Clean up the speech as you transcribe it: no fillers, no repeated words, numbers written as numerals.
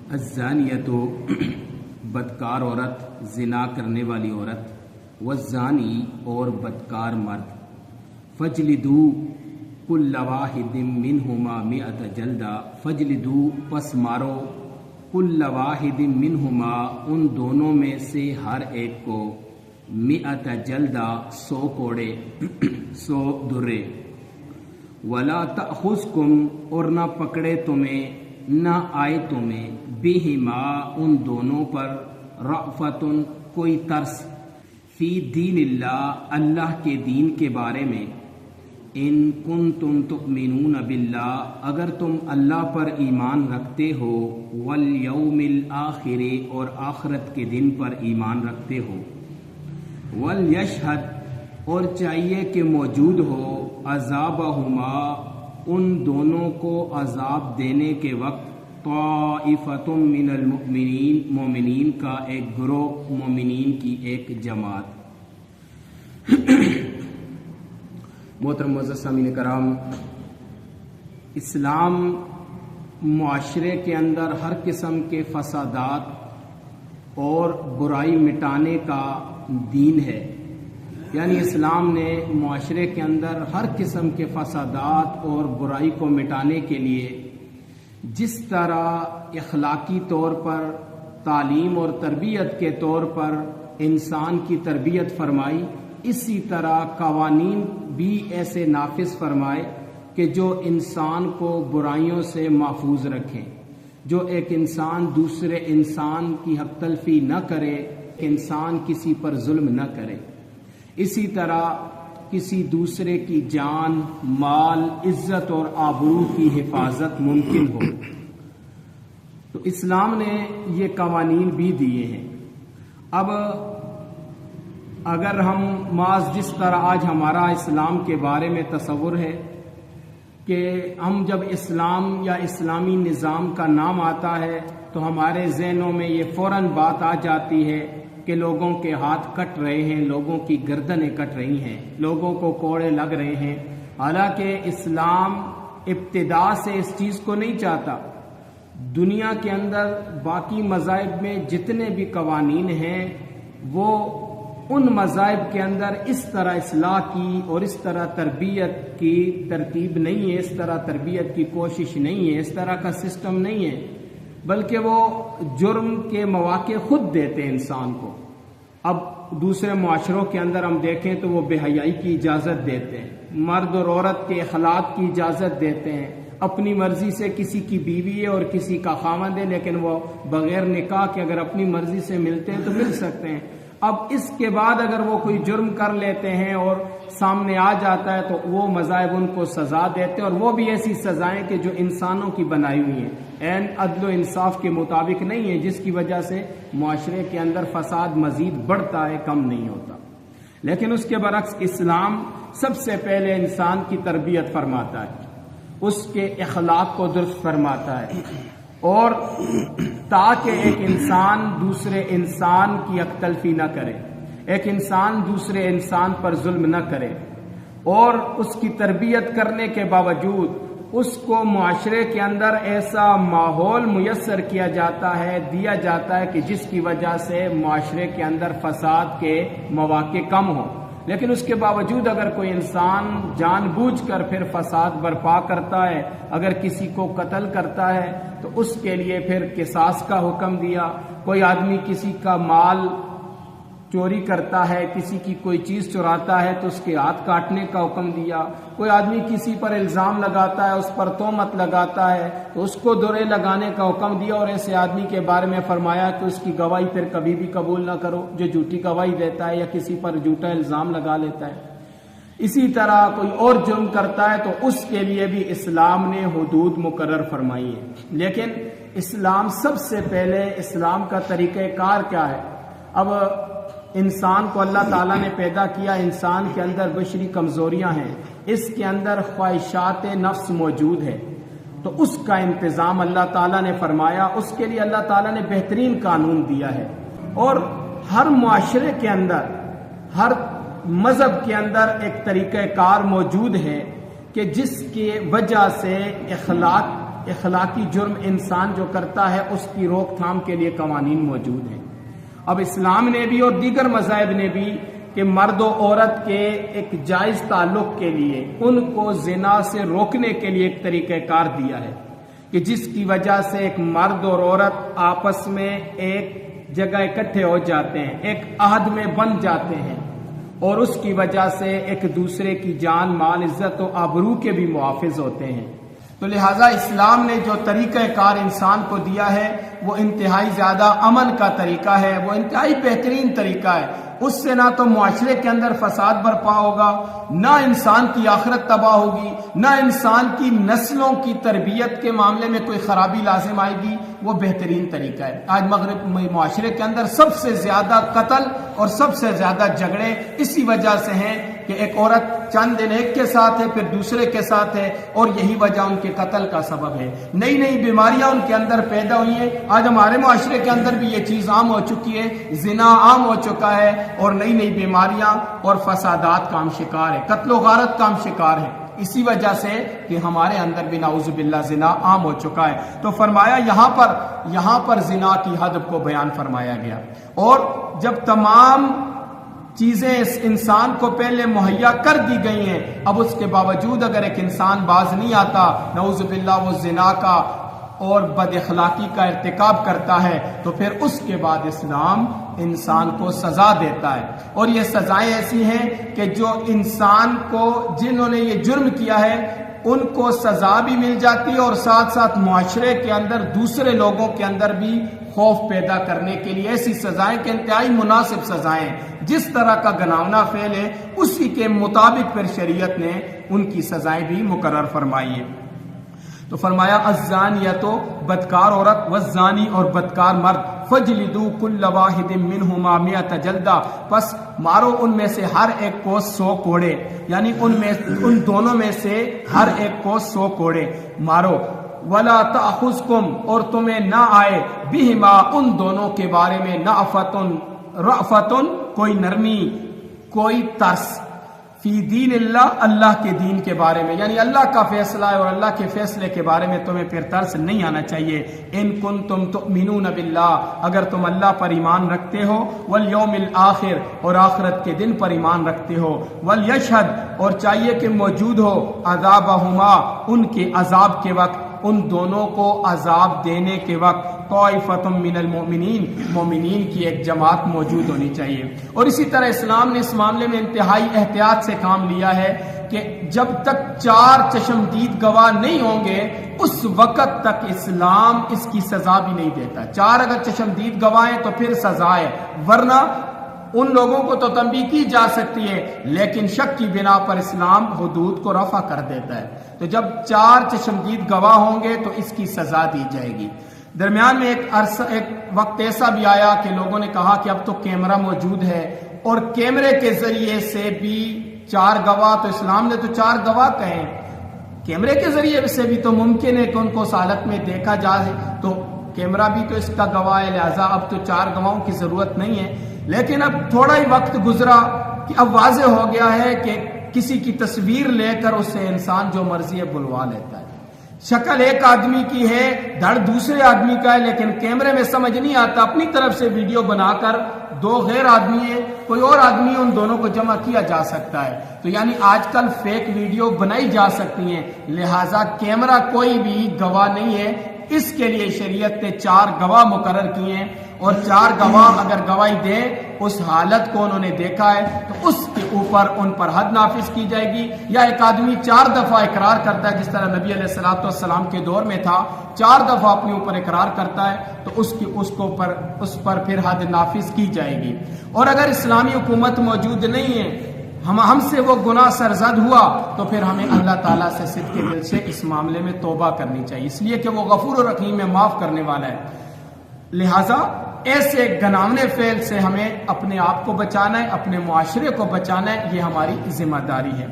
الزانیۃ بدکار عورت، زنا کرنے والی عورت، والزانی اور بدکار مرد، فجلدوا کل واحد منہما مئۃ جلدہ، فجلدوا پس مارو، کل واحد منہما ان دونوں میں سے ہر ایک کو، مئۃ جلدہ 100 کوڑے 100 درے، ولا تأخذکم اور نہ پکڑے تمہیں، نہ آئے تمہیں، بہما ان دونوں پر، رأفت کوئی ترس، فی دین اللہ اللہ کے دین کے بارے میں، ان کنتم تؤمنون باللہ اگر تم اللہ پر ایمان رکھتے ہو، والیوم الآخر اور آخرت کے دن پر ایمان رکھتے ہو، ولیشہد اور چاہیے کہ موجود ہو، عذابہما ان دونوں کو عذاب دینے کے وقت، طائفۃ من المؤمنین مومنین کا ایک گروہ، مومنین کی ایک جماعت۔ محترم معزز سامعین کرام، اسلام معاشرے کے اندر ہر قسم کے فسادات اور برائی مٹانے کا دین ہے، یعنی اسلام نے معاشرے کے اندر ہر قسم کے فسادات اور برائی کو مٹانے کے لیے جس طرح اخلاقی طور پر، تعلیم اور تربیت کے طور پر انسان کی تربیت فرمائی، اسی طرح قوانین بھی ایسے نافذ فرمائے کہ جو انسان کو برائیوں سے محفوظ رکھیں، جو ایک انسان دوسرے انسان کی حق تلفی نہ کرے، انسان کسی پر ظلم نہ کرے، اسی طرح کسی دوسرے کی جان، مال، عزت اور آبرو کی حفاظت ممکن ہو۔ تو اسلام نے یہ قوانین بھی دیے ہیں۔ اب اگر ہم جس طرح آج ہمارا اسلام کے بارے میں تصور ہے کہ ہم جب اسلام یا اسلامی نظام کا نام آتا ہے تو ہمارے ذہنوں میں یہ فوراً بات آ جاتی ہے کہ لوگوں کے ہاتھ کٹ رہے ہیں، لوگوں کی گردنیں کٹ رہی ہیں، لوگوں کو کوڑے لگ رہے ہیں، حالانکہ اسلام ابتدا سے اس چیز کو نہیں چاہتا۔ دنیا کے اندر باقی مذاہب میں جتنے بھی قوانین ہیں وہ ان مذاہب کے اندر اس طرح اصلاح کی اور اس طرح تربیت کی ترتیب نہیں ہے، اس طرح تربیت کی کوشش نہیں ہے، اس طرح کا سسٹم نہیں ہے، بلکہ وہ جرم کے مواقع خود دیتے ہیں انسان کو۔ اب دوسرے معاشروں کے اندر ہم دیکھیں تو وہ بے حیائی کی اجازت دیتے ہیں، مرد اور عورت کے اخلاق کی اجازت دیتے ہیں، اپنی مرضی سے کسی کی بیوی ہے اور کسی کا خامند ہے لیکن وہ بغیر نکاح کے اگر اپنی مرضی سے ملتے ہیں تو مل سکتے ہیں۔ اب اس کے بعد اگر وہ کوئی جرم کر لیتے ہیں اور سامنے آ جاتا ہے تو وہ مذاہب ان کو سزا دیتے ہیں، اور وہ بھی ایسی سزائیں کہ جو انسانوں کی بنائی ہوئی ہیں، عین عدل و انصاف کے مطابق نہیں ہے، جس کی وجہ سے معاشرے کے اندر فساد مزید بڑھتا ہے، کم نہیں ہوتا۔ لیکن اس کے برعکس اسلام سب سے پہلے انسان کی تربیت فرماتا ہے، اس کے اخلاق کو درست فرماتا ہے، اور تاکہ ایک انسان دوسرے انسان کی حق تلفی نہ کرے، ایک انسان دوسرے انسان پر ظلم نہ کرے، اور اس کی تربیت کرنے کے باوجود اس کو معاشرے کے اندر ایسا ماحول میسر کیا جاتا ہے، دیا جاتا ہے کہ جس کی وجہ سے معاشرے کے اندر فساد کے مواقع کم ہوں۔ لیکن اس کے باوجود اگر کوئی انسان جان بوجھ کر پھر فساد برپا کرتا ہے، اگر کسی کو قتل کرتا ہے تو اس کے لیے پھر قصاص کا حکم دیا، کوئی آدمی کسی کا مال چوری کرتا ہے، کسی کی کوئی چیز چراتا ہے تو اس کے ہاتھ کاٹنے کا حکم دیا، کوئی آدمی کسی پر الزام لگاتا ہے، اس پر تہمت لگاتا ہے تو اس کو درے لگانے کا حکم دیا، اور ایسے آدمی کے بارے میں فرمایا کہ اس کی گواہی پھر کبھی بھی قبول نہ کرو جو جھوٹی گواہی دیتا ہے یا کسی پر جھوٹا الزام لگا لیتا ہے۔ اسی طرح کوئی اور جرم کرتا ہے تو اس کے لیے بھی اسلام نے حدود مقرر فرمائی ہے۔ لیکن اسلام سب سے پہلے، اسلام کا طریقہ کار کیا ہے؟ اب انسان کو اللہ تعالیٰ نے پیدا کیا، انسان کے اندر بشری کمزوریاں ہیں، اس کے اندر خواہشات نفس موجود ہے، تو اس کا انتظام اللہ تعالیٰ نے فرمایا، اس کے لیے اللہ تعالیٰ نے بہترین قانون دیا ہے۔ اور ہر معاشرے کے اندر، ہر مذہب کے اندر ایک طریقہ کار موجود ہے کہ جس کی وجہ سے اخلاق اخلاقی جرم انسان جو کرتا ہے اس کی روک تھام کے لیے قوانین موجود ہیں۔ اب اسلام نے بھی اور دیگر مذاہب نے بھی کہ مرد و عورت کے ایک جائز تعلق کے لیے ان کو زنا سے روکنے کے لیے ایک طریقہ کار دیا ہے کہ جس کی وجہ سے ایک مرد اور عورت آپس میں ایک جگہ اکٹھے ہو جاتے ہیں، ایک عہد میں بن جاتے ہیں اور اس کی وجہ سے ایک دوسرے کی جان مال عزت و آبرو کے بھی محافظ ہوتے ہیں۔ تو لہٰذا اسلام نے جو طریقہ کار انسان کو دیا ہے وہ انتہائی زیادہ امن کا طریقہ ہے، وہ انتہائی بہترین طریقہ ہے۔ اس سے نہ تو معاشرے کے اندر فساد برپا ہوگا، نہ انسان کی آخرت تباہ ہوگی، نہ انسان کی نسلوں کی تربیت کے معاملے میں کوئی خرابی لازم آئے گی۔ وہ بہترین طریقہ ہے۔ آج مغرب معاشرے کے اندر سب سے زیادہ قتل اور سب سے زیادہ جھگڑے اسی وجہ سے ہیں کہ ایک عورت چند دن ایک کے ساتھ ہے پھر دوسرے کے ساتھ ہے اور یہی وجہ ان کے قتل کا سبب ہے۔ نئی نئی بیماریاں ان کے اندر پیدا ہوئی ہیں۔ آج ہمارے معاشرے کے اندر بھی یہ چیز عام ہو چکی ہے، زنا عام ہو چکا ہے اور نئی نئی بیماریاں اور فسادات کا ہم شکار ہے، قتل و غارت کا ہم شکار ہے، اسی وجہ سے کہ ہمارے اندر بھی نعوذ باللہ زنا عام ہو چکا ہے۔ تو فرمایا یہاں پر زنا کی حد کو بیان فرمایا گیا، اور جب تمام چیزیں اس انسان کو پہلے مہیا کر دی گئی ہیں، اب اس کے باوجود اگر ایک انسان باز نہیں آتا، نعوذ باللہ وہ زنا کا اور بد اخلاقی کا ارتکاب کرتا ہے، تو پھر اس کے بعد اسلام انسان کو سزا دیتا ہے، اور یہ سزائیں ایسی ہیں کہ جو انسان کو جنہوں نے یہ جرم کیا ہے ان کو سزا بھی مل جاتی ہے، اور ساتھ ساتھ معاشرے کے اندر دوسرے لوگوں کے اندر بھی خوف پیدا کرنے کے لیے ایسی سزائیں کہ انتہائی مناسب سزائیں، جس طرح کا گناونا فعل ہے اسی کے مطابق پھر شریعت نے ان کی سزائیں بھی مقرر فرمائی ہیں۔ تو فرمایا الزانیۃ بدکار عورت والزانی اور بدکار مرد فجلدوا کل واحد منہما 100 جلدہ، پس مارو ان میں سے ہر ایک کو 100 کوڑے، یعنی ان دونوں میں سے ہر ایک کو 100 کوڑے مارو۔ ولا تأخذکم اور تمہیں نہ آئے بہما ان دونوں کے بارے میں رأفتن کوئی نرمی، کوئی ترس، فی دین اللہ کے دین کے بارے میں، یعنی اللہ کا فیصلہ ہے اور اللہ کے فیصلے کے بارے میں تمہیں پھر ترس نہیں آنا چاہیے۔ ان کنتم تؤمنون باللہ، اگر تم اللہ پر ایمان رکھتے ہو، والیوم الآخر اور آخرت کے دن پر ایمان رکھتے ہو، ولیشہد اور چاہیے کہ موجود ہو، عذابہما ان کے عذاب کے وقت، ان دونوں کو عذاب دینے کے وقت، طائفۃ من المؤمنین مومنین کی ایک جماعت موجود ہونی چاہیے۔ اور اسی طرح اسلام نے اس معاملے میں انتہائی احتیاط سے کام لیا ہے کہ جب تک 4 چشمدید گواہ نہیں ہوں گے اس وقت تک اسلام اس کی سزا بھی نہیں دیتا۔ 4 اگر چشمدید گواہ ہیں تو پھر سزا ہے، ورنہ ان لوگوں کو تو تنبیہ کی جا سکتی ہے لیکن شک کی بنا پر اسلام حدود کو رفع کر دیتا ہے۔ تو جب 4 چشمدید گواہ ہوں گے تو اس کی سزا دی جائے گی۔ درمیان میں ایک وقت ایسا بھی آیا کہ لوگوں نے کہا کہ اب تو کیمرہ موجود ہے اور کیمرے کے ذریعے سے بھی 4 گواہ، تو اسلام نے تو 4 گواہ کہے، کیمرے کے ذریعے سے بھی تو ممکن ہے کہ ان کو اس حالت میں دیکھا جائے، تو کیمرہ بھی تو اس کا گواہ ہے، لہذا اب تو 4 گواہوں کی ضرورت نہیں ہے۔ لیکن اب تھوڑا ہی وقت گزرا کہ اب واضح ہو گیا ہے کہ کسی کی تصویر لے کر اسے انسان جو مرضی ہے بلوا لیتا ہے، شکل ایک آدمی کی ہے، دھڑ دوسرے آدمی کا ہے، لیکن کیمرے میں سمجھ نہیں آتا، اپنی طرف سے ویڈیو بنا کر 2 غیر آدمی ہیں، کوئی اور آدمی ہے، ان دونوں کو جمع کیا جا سکتا ہے۔ تو یعنی آج کل فیک ویڈیو بنائی جا سکتی ہیں، لہٰذا کیمرہ کوئی بھی گواہ نہیں ہے۔ اس کے لیے شریعت نے 4 گواہ مقرر کیے ہیں، اور 4 گواہ اگر گواہی دیں اس حالت کو انہوں نے دیکھا ہے تو اس کے اوپر ان پر حد نافذ کی جائے گی۔ یا ایک آدمی 4 دفعہ اقرار کرتا ہے، جس طرح نبی علیہ الصلوۃ والسلام کے دور میں تھا، 4 دفعہ اپنے اوپر اقرار کرتا ہے تو اس پر پھر حد نافذ کی جائے گی۔ اور اگر اسلامی حکومت موجود نہیں ہے، ہم سے وہ گناہ سرزد ہوا، تو پھر ہمیں اللہ تعالیٰ سے صدق دل سے اس معاملے میں توبہ کرنی چاہیے، اس لیے کہ وہ غفور و رحیم ہے، معاف کرنے والا ہے۔ لہٰذا ایسے گناونے فعل سے ہمیں اپنے آپ کو بچانا ہے، اپنے معاشرے کو بچانا ہے، یہ ہماری ذمہ داری ہے۔